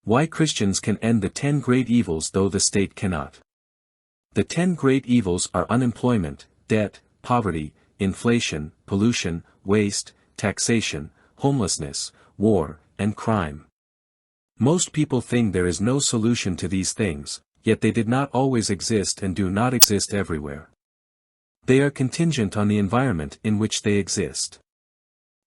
Why Christians can end the 10 great evils though the state cannot. The 10 great evils are unemployment, debt, poverty, inflation, pollution, waste, taxation, homelessness, war, and crime. Most people think there is no solution to these things, yet they did not always exist and do not exist everywhere. They are contingent on the environment in which they exist.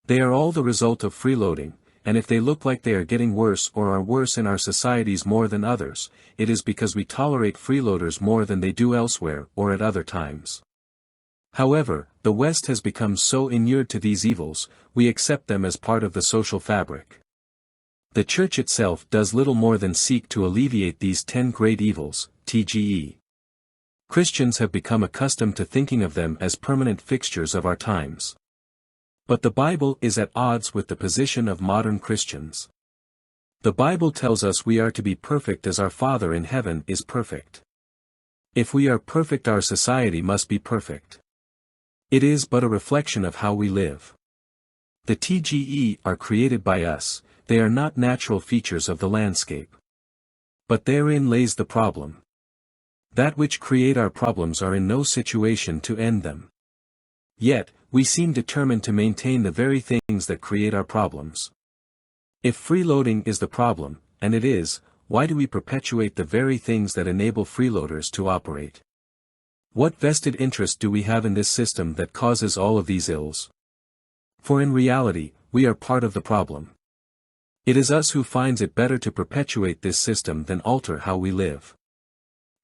They are all the result of freeloading, and if they look like they are getting worse or are worse in our societies more than others, it is because we tolerate freeloaders more than they do elsewhere or at other times. However, the West has become so inured to these evils, we accept them as part of the social fabric. The Church itself does little more than seek to alleviate these 10 great evils, TGE. Christians have become accustomed to thinking of them as permanent fixtures of our times. But the Bible is at odds with the position of modern Christians. The Bible tells us we are to be perfect as our Father in heaven is perfect. If we are perfect, our society must be perfect. It is but a reflection of how we live. The TGE are created by us, they are not natural features of the landscape. But therein lays the problem. That which create our problems are in no situation to end them. Yet, we seem determined to maintain the very things that create our problems. If freeloading is the problem, and it is, why do we perpetuate the very things that enable freeloaders to operate? What vested interest do we have in this system that causes all of these ills? For in reality, we are part of the problem. It is us who finds it better to perpetuate this system than alter how we live.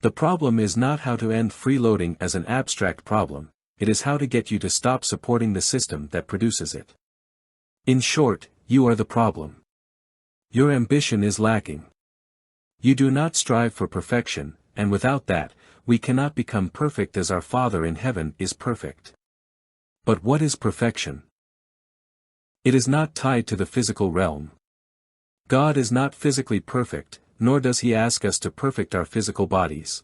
The problem is not how to end freeloading as an abstract problem, it is how to get you to stop supporting the system that produces it. In short, you are the problem. Your ambition is lacking. You do not strive for perfection, and without that, we cannot become perfect as our Father in heaven is perfect. But what is perfection? It is not tied to the physical realm. God is not physically perfect, nor does He ask us to perfect our physical bodies.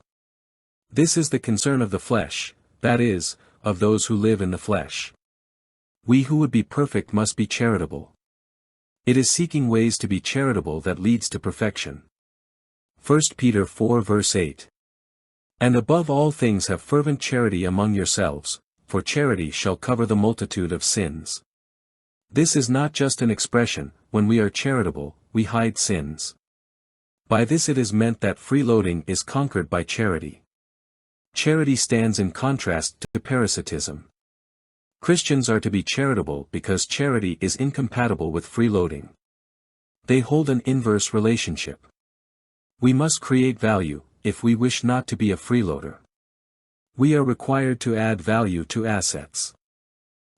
This is the concern of the flesh, that is, of those who live in the flesh. We who would be perfect must be charitable. It is seeking ways to be charitable that leads to perfection. 1 Peter 4 verse 8. And above all things have fervent charity among yourselves, for charity shall cover the multitude of sins. This is not just an expression, when we are charitable, we hide sins. By this it is meant that freeloading is conquered by charity. Charity stands in contrast to parasitism. Christians are to be charitable because charity is incompatible with freeloading. They hold an inverse relationship. We must create value, if we wish not to be a freeloader. We are required to add value to assets.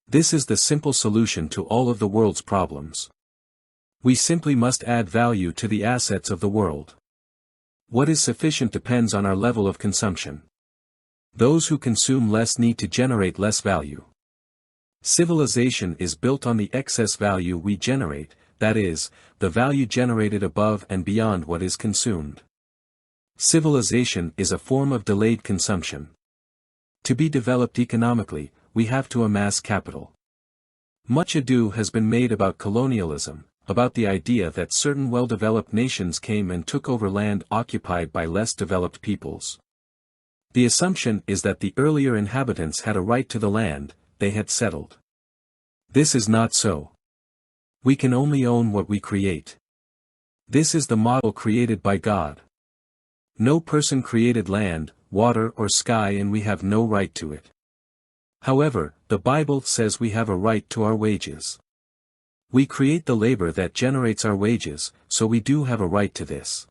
This is the simple solution to all of the world's problems. We simply must add value to the assets of the world. What is sufficient depends on our level of consumption. Those who consume less need to generate less value. Civilization is built on the excess value we generate, that is, the value generated above and beyond what is consumed. Civilization is a form of delayed consumption. To be developed economically, we have to amass capital. Much ado has been made about colonialism, about the idea that certain well-developed nations came and took over land occupied by less developed peoples. The assumption is that the earlier inhabitants had a right to the land they had settled. This is not so. We can only own what we create. This is the model created by God. No person created land, water or sky, and we have no right to it. However, the Bible says we have a right to our wages. We create the labor that generates our wages, so we do have a right to this.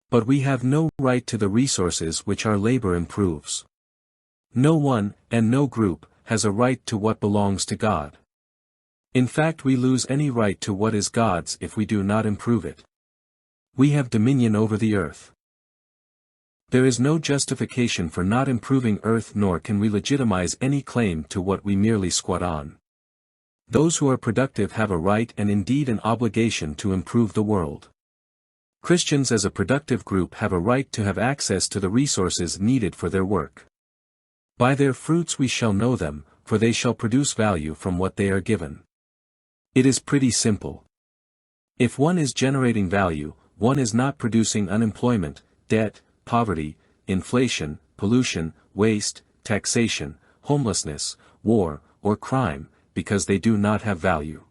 But we have no right to the resources which our labor improves. No one, and no group, has a right to what belongs to God. In fact, we lose any right to what is God's if we do not improve it. We have dominion over the earth. There is no justification for not improving earth, nor can we legitimize any claim to what we merely squat on. Those who are productive have a right and indeed an obligation to improve the world. Christians as a productive group have a right to have access to the resources needed for their work. By their fruits we shall know them, for they shall produce value from what they are given. It is pretty simple. If one is generating value, one is not producing unemployment, debt, poverty, inflation, pollution, waste, taxation, homelessness, war, or crime, because they do not have value.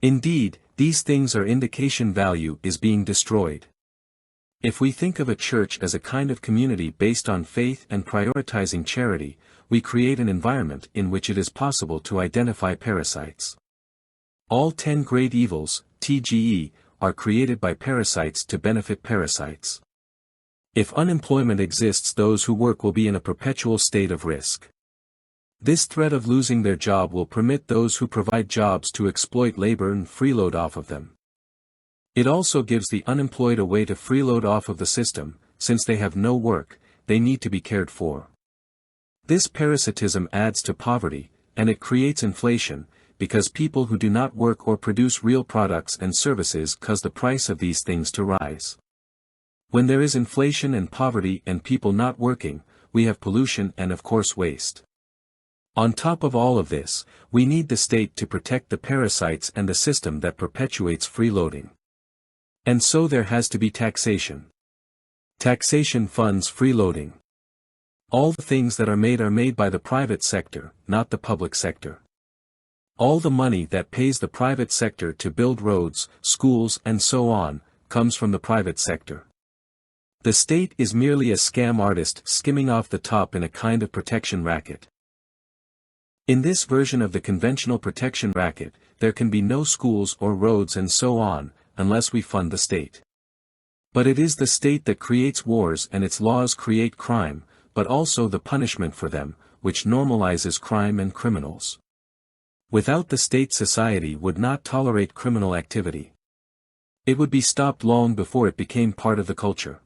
Indeed, these things are indication value is being destroyed. If we think of a church as a kind of community based on faith and prioritizing charity, we create an environment in which it is possible to identify parasites. All 10 great evils, TGE, are created by parasites to benefit parasites. If unemployment exists, those who work will be in a perpetual state of risk. This threat of losing their job will permit those who provide jobs to exploit labor and freeload off of them. It also gives the unemployed a way to freeload off of the system. Since they have no work, they need to be cared for. This parasitism adds to poverty, and it creates inflation, because people who do not work or produce real products and services cause the price of these things to rise. When there is inflation and poverty and people not working, we have pollution and of course waste. On top of all of this, we need the state to protect the parasites and the system that perpetuates freeloading. And so there has to be taxation. Taxation funds freeloading. All the things that are made by the private sector, not the public sector. All the money that pays the private sector to build roads, schools and so on, comes from the private sector. The state is merely a scam artist skimming off the top in a kind of protection racket. In this version of the conventional protection racket, there can be no schools or roads and so on, unless we fund the state. But it is the state that creates wars and its laws create crime, but also the punishment for them, which normalizes crime and criminals. Without the state, society would not tolerate criminal activity. It would be stopped long before it became part of the culture.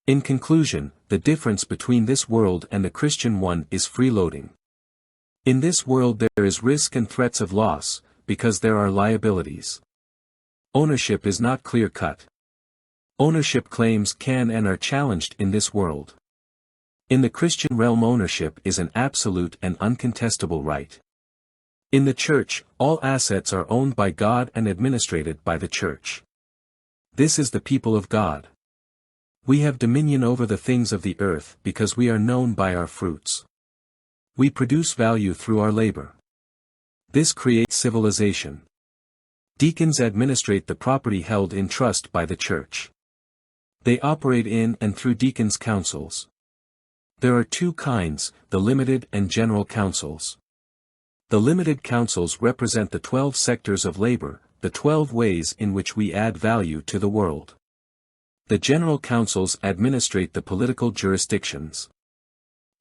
In conclusion, the difference between this world and the Christian one is freeloading. In this world there is risk and threats of loss, because there are liabilities. Ownership is not clear-cut. Ownership claims can and are challenged in this world. In the Christian realm, ownership is an absolute and uncontestable right. In the Church, all assets are owned by God and administrated by the Church. This is the people of God. We have dominion over the things of the earth because we are known by our fruits. We produce value through our labor. This creates civilization. Deacons administrate the property held in trust by the Church. They operate in and through deacons' councils. There are two kinds, the limited and general councils. The limited councils represent the 12 sectors of labor, the 12 ways in which we add value to the world. The general councils administrate the political jurisdictions.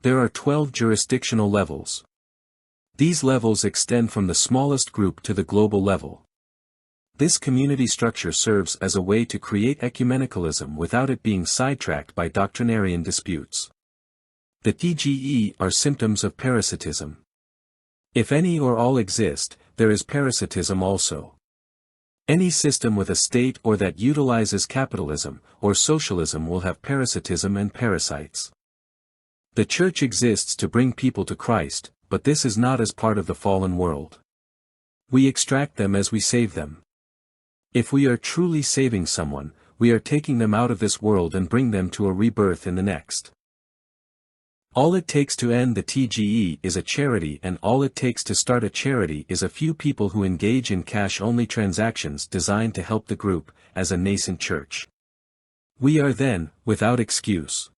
There are 12 jurisdictional levels. These levels extend from the smallest group to the global level. This community structure serves as a way to create ecumenicalism without it being sidetracked by doctrinarian disputes. The TGE are symptoms of parasitism. If any or all exist, there is parasitism also. Any system with a state or that utilizes capitalism or socialism will have parasitism and parasites. The Church exists to bring people to Christ, but this is not as part of the fallen world. We extract them as we save them. If we are truly saving someone, we are taking them out of this world and bring them to a rebirth in the next. All it takes to end the TGE is a charity, and all it takes to start a charity is a few people who engage in cash-only transactions designed to help the group, as a nascent church. We are then, without excuse.